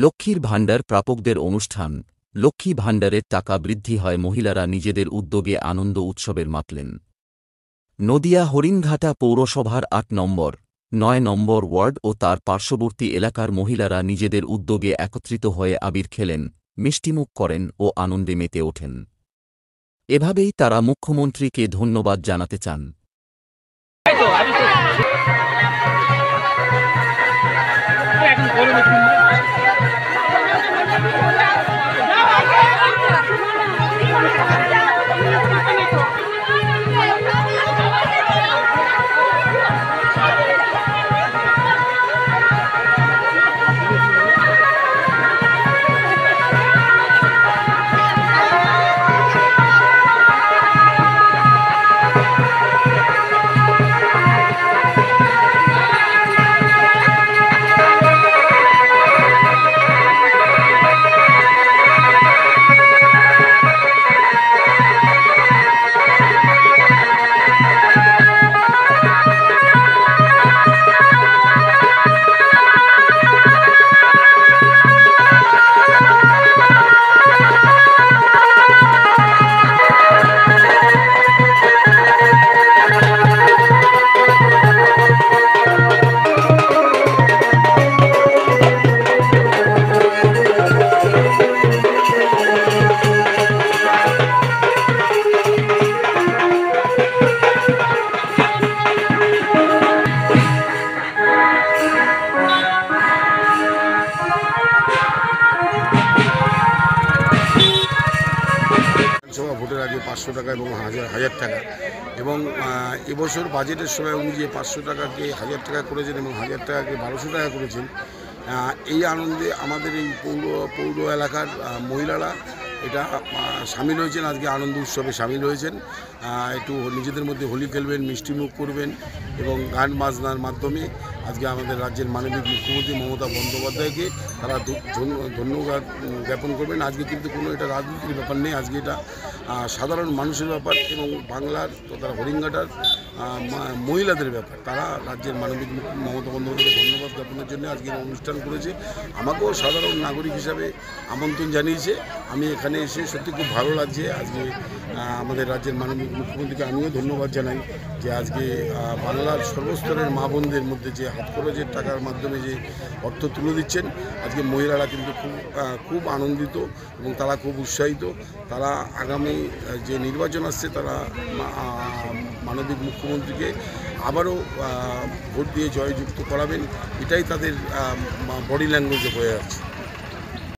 লক্ষ্মীর ভাণ্ডার প্রাপকদের অনুষ্ঠান। লক্ষ্মী ভাণ্ডারের টাকা বৃদ্ধি হয়, মহিলারা নিজেদের উদ্যোগে আনন্দ উৎসবের মাতলেন। নদিয়া হরিণঘাটা পৌরসভার ৮ নম্বর, ৯ নম্বর ওয়ার্ড ও তার পার্শ্ববর্তী এলাকার মহিলারা নিজেদের উদ্যোগে একত্রিত হয়ে আবির খেলেন, মিষ্টিমুখ করেন ও আনন্দে মেতে ওঠেন। এভাবেই তারা মুখ্যমন্ত্রীকে ধন্যবাদ জানাতে চান। ভোটের আগে 500 টাকা এবং 1000 টাকা, এবং এবছর বাজেটের সময় উনি যে 500 টাকাকে 1000 টাকা করেছেন এবং 1000 টাকাকে 1200 টাকা করেছেন, এই আনন্দে আমাদের এই পৌর এলাকার মহিলারা এটা সামিল হয়েছেন, আজকে আনন্দ উৎসবে সামিল হয়েছেন। একটু নিজেদের মধ্যে হোলি খেলবেন, মিষ্টিমুখ করবেন এবং গান বাজনার মাধ্যমে আজকে আমাদের রাজ্যের মাননীয় মুখ্যমন্ত্রী মমতা বন্দ্যোপাধ্যায়কে তারা ধন্যবাদ জ্ঞাপন করবেন। আজকে কিন্তু কোনো এটা রাজনীতির ব্যাপার নেই, আজকে এটা সাধারণ মানুষের ব্যাপার এবং বাংলার তথা হরিণঘাটার মহিলাদের ব্যাপার। তারা রাজ্যের মাননীয় মমতা বন্দ্যোপাধ্যায়কে ধন্যবাদ জ্ঞাপনের জন্য আজকে অনুষ্ঠান করেছে। আমাকেও সাধারণ নাগরিক হিসাবে আমন্ত্রণ জানিয়েছে। আমি এখানে এসে সত্যি খুব ভালো লাগছে। আজকে আমাদের রাজ্যের মাননীয় মুখ্যমন্ত্রীকে আমিও ধন্যবাদ জানাই যে আজকে বাংলার সর্বস্তরের মা বোনদের মধ্যে যে হাত খরচের টাকার মাধ্যমে যে অর্থ তুলে দিচ্ছেন, আজকে মহিলারা কিন্তু খুব আনন্দিত এবং তারা খুব উৎসাহিত। তারা আগামী যে নির্বাচন আসছে তারা মাননীয় মুখ্যমন্ত্রীকে আবারও ভোট দিয়ে জয়যুক্ত করাবেন, এটাই তাদের বডি ল্যাঙ্গুয়েজে হয়ে যাচ্ছে।